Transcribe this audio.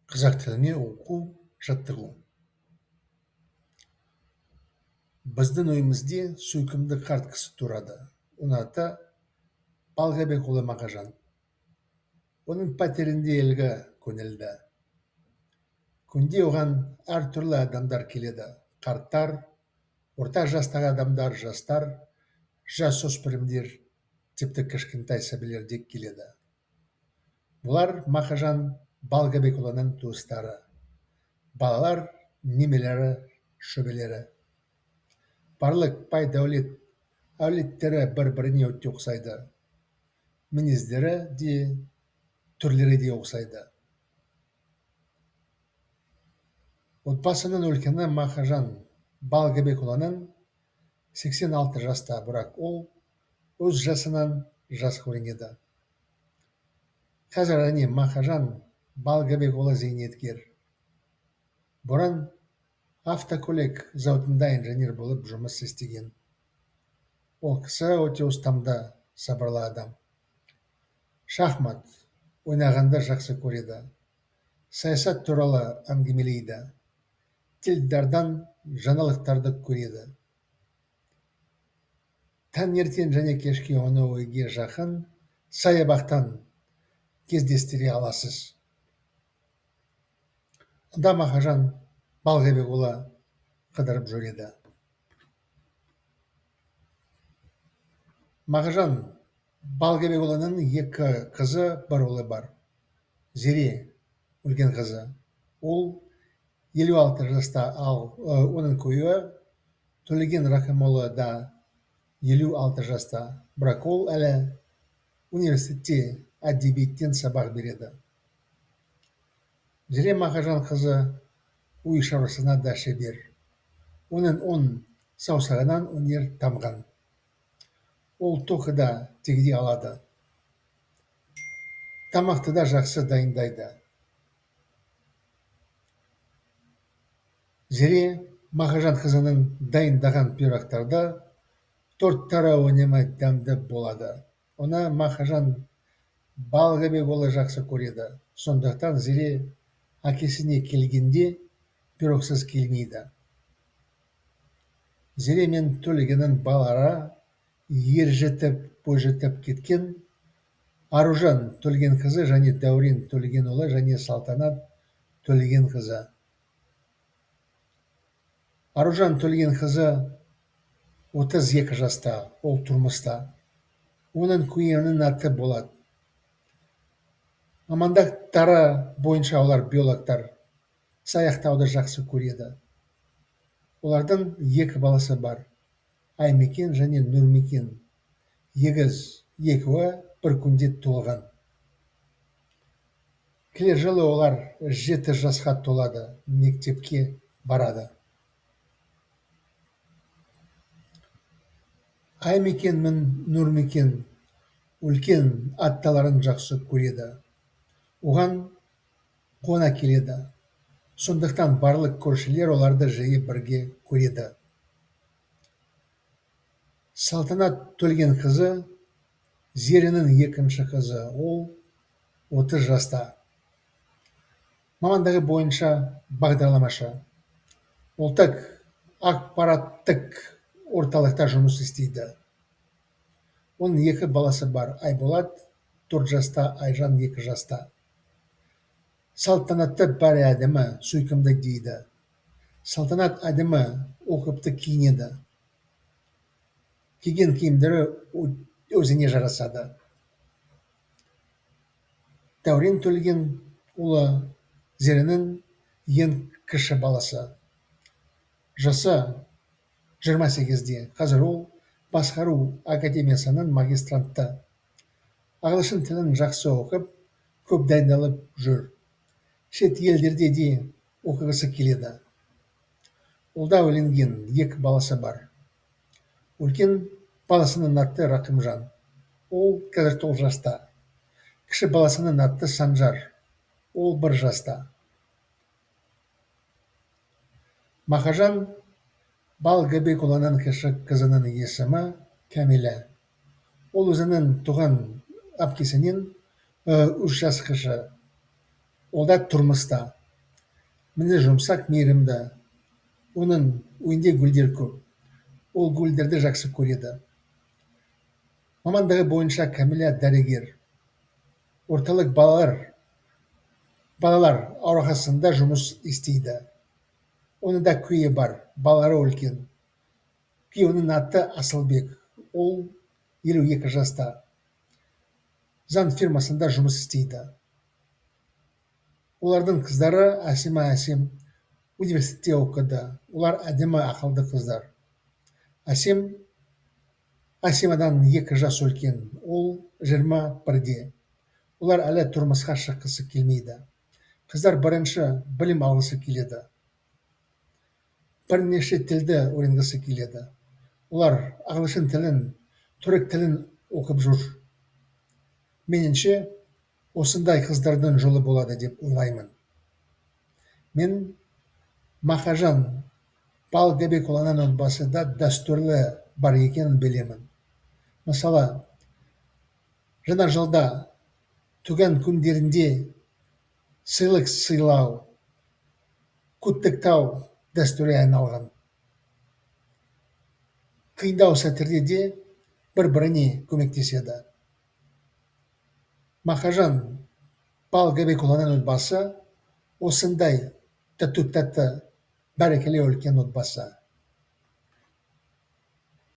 Қазақ тіліне оқу жаттығу. Біздің үйімізде сүйкімді қарт кісі тұрады. Оның аты Балғабекұлы Мақажан. Оның пәтерінде елге көнілді. Күнде оған әртүрлі адамдар келеді. Қарттар, орта жастағы адамдар, жастар, жасөспірімдер, тіпті кішкентай сәбилер де келеді. Бұлар Мақажан Балғабекұлының туыстары. Балалар, немелері, шөбелері. Барлық бай дәулет әулеттері бір-біріне өте ұқсайды. Мінездері де, түрлері де ұқсайды. Отбасының үлкені Мақажан Балғабекұлының 86 жаста, бірақ ол өз жасынан жас көрінеді. Қазір әне Мақажан Балғабекұлы зейнеткер. Бұрын автокөлік зауытында инженер болып жұмыс істеген. Ол кісі өте ұстамды, сабырлы адам. Шахмат ойнағанды жақсы көреді. Саясат туралы әңгімелейді. Теледидардан жаңалықтарды көреді. Таңертең және кешке оны үйге жақын саябақтан кездестіре аласыз. Онда Мақажан Балғабекұлы қыдырып жүреді. Мақажан Балғабекұлының екі қызы, бір ұлы бар. Зере, үлкен қызы. Ол 56 жаста, ал оның күйеуі Төлеген Рахымұлы да 56 жаста. Бірақ ол әлі университетте әдебиеттен сабақ береді. Зере Мақажан қызы үй шаруасына да шебер. Оның 10 саусағынан өнер тамған. Ол тоқы да тегде алады. Тамақты да жақсы дайындайды. Зере Мақажан қызының дайындаған пирогтарды торттары үнемі дәмді болады. Оны Мақажан Балғабекұлы жақсы көреді. Сондықтан Зере әкесіне келгенде пирогсыз келмейді. Зере мен Төлегеннің балалары ер жетіп, бой жетіп кеткен Аружан Төлеген қызы және Дәурен Төлегенұлы және Салтанат Төлеген қызы. Аружан Төлеген қызы 32 жаста, ол тұрмыста. Оның күйеуінің аты Болат. Мамандықтары бойынша олар биологтар. Саяқтауды жақсы көреді. Олардың екі баласы бар. Аймекен және Нұрмекен. Егіз, екеуі бір күнде туылған. Келер жылы олар 7 жасқа толады, мектепке барады. Аймекен мен Нұрмекен үлкен атталарын жақсы көреді. Оған қона келеді. Сондықтан барлық көршілер оларды жиі бірге көреді. Салтанат Төлеген қызы Зеренің екінші қызы. Ол 30 жаста. Мамандығы бойынша бағдарламашы. Ұлттық ақпараттық орталықта жұмыс істейді. Оның екі баласы бар. Айболат 4 жаста, Айжан 2 жаста. Салтанатты бәрі әдемі, сүйкімді дейді. Салтанат әдемі, оқыпты киінеді. Киген киімдері өзіне жарасады. Дәурен Төлеген ұлы Зеренің ең кіші баласы. Жасы 28-де. Қазір ол басқару академиясының магистранты. Ағылшын тілін жақсы оқып, көп дайындалып жүр. Шет елдерде де оқығысы келеді. Олда үйленген, екі баласы бар. Үлкен баласының аты Рақымжан. Ол қазір 9 жаста. Кіші баласының аты Санжар. Ол 1 жаста. Мақажан Балғабекұлының кіші қызының есімі Кәмилә. Ол өзінің туған әпкесінен 3 жас кіші. Ол да тұрмыста. міні жұмсақ мейірімді. Оның үйінде гүлдер көп. Ол гүлдерді жақсы көреді. Мамандығы бойынша Кәмилә дәрігер. Орталық балалар ауруханасында жұмыс істейді. Оның да күйі бар, балалары үлкен. Күйеуінің аты Асылбек. Ол 52 жаста. Заң фирмасында жұмыс істейді. Олардың қыздары Асима Асим университетте оқыды. Олар әдемі ақылды қыздар. Асимадан 2 жас үлкен. Ол 21-де. Олар әлі тұрмысқа шыққысы келмейді. Қыздар бірінші білім алғысы келеді. Бірнеше тілді үйренгісі келеді. Олар ағылшын тілін, түрік тілін оқып жүр. Меніңше, осындай қыздардың жолы болады деп ойлаймын. Мен Махажан Балгабекұлының отбасында дәстүрлі бар екенін білемін. Мысалы, жаңа жылда туған күндерінде сыйлық сыйлау, құттықтау дәстүрге айналған. Қиындау сәттерде де бір-біріне көмектеседі. Махажан Балгабекұлының отбасы осындай тату-тәтті бәрекелі үлкен отбасы.